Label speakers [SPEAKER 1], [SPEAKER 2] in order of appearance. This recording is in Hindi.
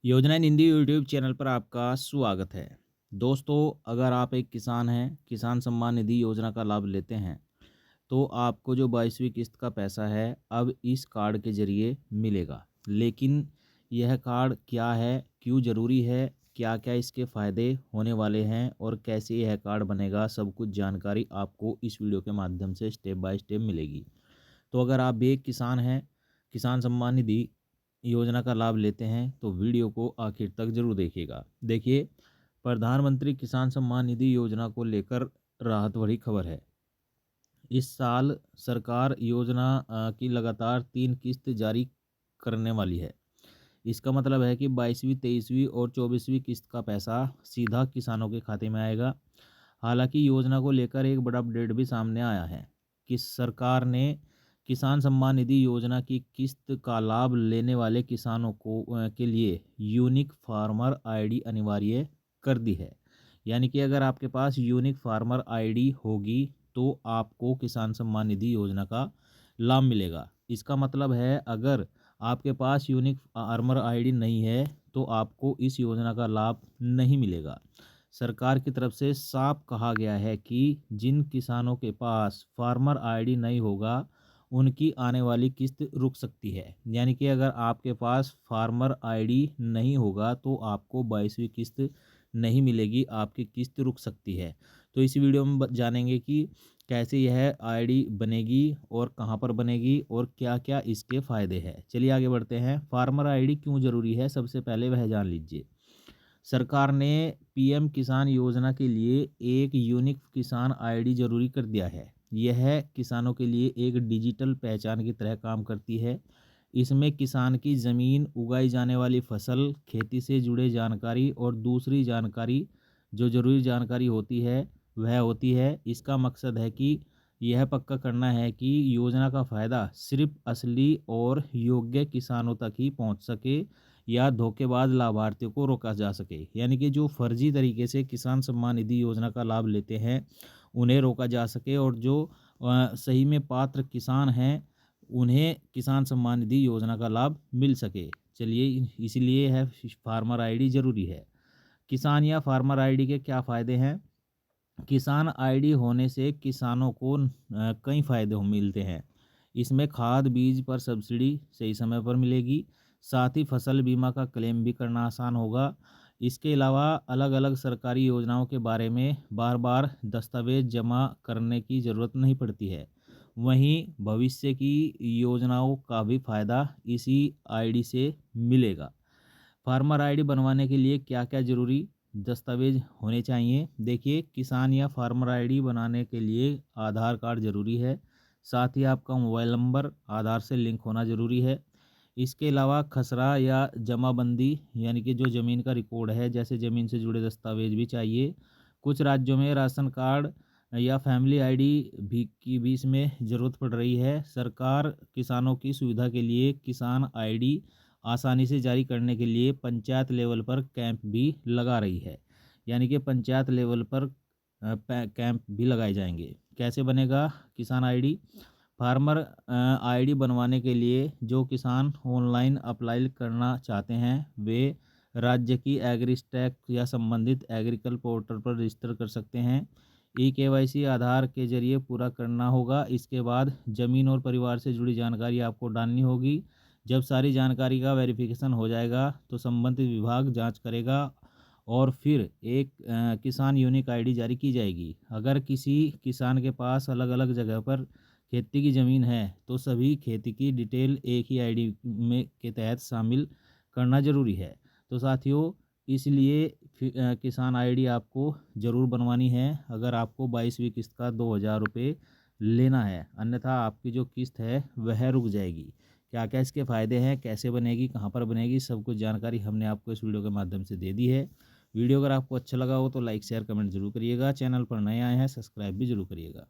[SPEAKER 1] योजनाएं हिंदी यूट्यूब चैनल पर आपका स्वागत है। दोस्तों, अगर आप एक किसान हैं, किसान सम्मान निधि योजना का लाभ लेते हैं, तो आपको जो 22वीं किस्त का पैसा है, अब इस कार्ड के ज़रिए मिलेगा। लेकिन यह कार्ड क्या है, क्यों ज़रूरी है, क्या-क्या इसके फ़ायदे होने वाले हैं और कैसे यह कार्ड बनेगा, सब कुछ जानकारी आपको इस वीडियो के माध्यम से स्टेप बाय स्टेप मिलेगी। तो अगर आप भी एक किसान हैं, किसान सम्मान निधि योजना का लाभ लेते हैं, तो वीडियो को आखिर तक ज़रूर देखिएगा। देखिए, प्रधानमंत्री किसान सम्मान निधि योजना को लेकर राहत भरी खबर है। इस साल सरकार योजना की लगातार 3 किस्त जारी करने वाली है। इसका मतलब है कि 22वीं, 23वीं और 24वीं किस्त का पैसा सीधा किसानों के खाते में आएगा। हालांकि योजना को लेकर एक बड़ा अपडेट भी सामने आया है कि सरकार ने किसान सम्मान निधि योजना की किस्त का लाभ लेने वाले किसानों के लिए यूनिक फार्मर आईडी अनिवार्य कर दी है। यानी कि अगर आपके पास यूनिक फार्मर आईडी होगी तो आपको किसान सम्मान निधि योजना का लाभ मिलेगा। इसका मतलब है, अगर आपके पास यूनिक फार्मर आईडी नहीं है तो आपको इस योजना का लाभ नहीं मिलेगा। सरकार की तरफ से साफ कहा गया है कि जिन किसानों के पास फार्मर आईडी नहीं होगा, उनकी आने वाली किस्त रुक सकती है। यानी कि अगर आपके पास फार्मर आईडी नहीं होगा तो आपको 22वीं किस्त नहीं मिलेगी, आपकी किस्त रुक सकती है। तो इस वीडियो में जानेंगे कि कैसे यह आईडी बनेगी और कहाँ पर बनेगी और क्या-क्या इसके फ़ायदे हैं। चलिए आगे बढ़ते हैं। फार्मर आईडी क्यों ज़रूरी है, सबसे पहले वह जान लीजिए। सरकार ने पीएम किसान योजना के लिए एक यूनिक किसान आईडी ज़रूरी कर दिया है। यह किसानों के लिए एक डिजिटल पहचान की तरह काम करती है। इसमें किसान की ज़मीन, उगाई जाने वाली फसल, खेती से जुड़े जानकारी और दूसरी जानकारी, जो ज़रूरी जानकारी होती है, वह होती है। इसका मकसद है कि यह पक्का करना है कि योजना का फ़ायदा सिर्फ असली और योग्य किसानों तक ही पहुंच सके या धोखेबाज लाभार्थियों को रोका जा सके। यानी कि जो फर्जी तरीके से किसान सम्मान निधि योजना का लाभ लेते हैं, उन्हें रोका जा सके और जो सही में पात्र किसान हैं, उन्हें किसान सम्मान निधि योजना का लाभ मिल सके। चलिए, इसीलिए है फार्मर आईडी ज़रूरी है। किसान या फार्मर आईडी के क्या फ़ायदे हैं? किसान आईडी होने से किसानों को कई फ़ायदे मिलते हैं। इसमें खाद बीज पर सब्सिडी सही समय पर मिलेगी। साथ ही फसल बीमा का क्लेम भी करना आसान होगा। इसके अलावा अलग अलग सरकारी योजनाओं के बारे में बार बार दस्तावेज जमा करने की ज़रूरत नहीं पड़ती है। वहीं भविष्य की योजनाओं का भी फ़ायदा इसी आईडी से मिलेगा। फार्मर आईडी बनवाने के लिए क्या-क्या ज़रूरी दस्तावेज़ होने चाहिए? देखिए, किसान या फार्मर आईडी बनाने के लिए आधार कार्ड ज़रूरी है। साथ ही आपका मोबाइल नंबर आधार से लिंक होना ज़रूरी है। इसके अलावा खसरा या जमाबंदी, यानी कि जो ज़मीन का रिकॉर्ड है, जैसे ज़मीन से जुड़े दस्तावेज़ भी चाहिए। कुछ राज्यों में राशन कार्ड या फैमिली आईडी भी इसमें ज़रूरत पड़ रही है। सरकार किसानों की सुविधा के लिए किसान आईडी आसानी से जारी करने के लिए पंचायत लेवल पर कैंप भी लगा रही है। यानी कि पंचायत लेवल पर कैंप भी लगाए जाएंगे। कैसे बनेगा किसान आईडी? फार्मर आईडी बनवाने के लिए जो किसान ऑनलाइन अप्लाई करना चाहते हैं, वे राज्य की एग्रीस्टैक या संबंधित एग्रीकल पोर्टल पर रजिस्टर कर सकते हैं। ई-केवाईसी आधार के जरिए पूरा करना होगा। इसके बाद ज़मीन और परिवार से जुड़ी जानकारी आपको डालनी होगी। जब सारी जानकारी का वेरिफिकेशन हो जाएगा तो संबंधित विभाग जांच करेगा और फिर एक किसान यूनिक आईडी जारी की जाएगी। अगर किसी किसान के पास अलग अलग जगह पर खेती की ज़मीन है तो सभी खेती की डिटेल एक ही आईडी में के तहत शामिल करना ज़रूरी है। तो साथियों, इसलिए किसान आईडी आपको ज़रूर बनवानी है अगर आपको 22वीं किस्त का 2000 रुपये लेना है। अन्यथा आपकी जो किस्त है वह रुक जाएगी। क्या-क्या इसके फ़ायदे हैं, कैसे बनेगी, कहाँ पर बनेगी, सब कुछ जानकारी हमने आपको इस वीडियो के माध्यम से दे दी है। वीडियो अगर आपको अच्छा लगा हो तो लाइक, शेयर, कमेंट ज़रूर करिएगा। चैनल पर नए आए हैं, सब्सक्राइब भी ज़रूर करिएगा।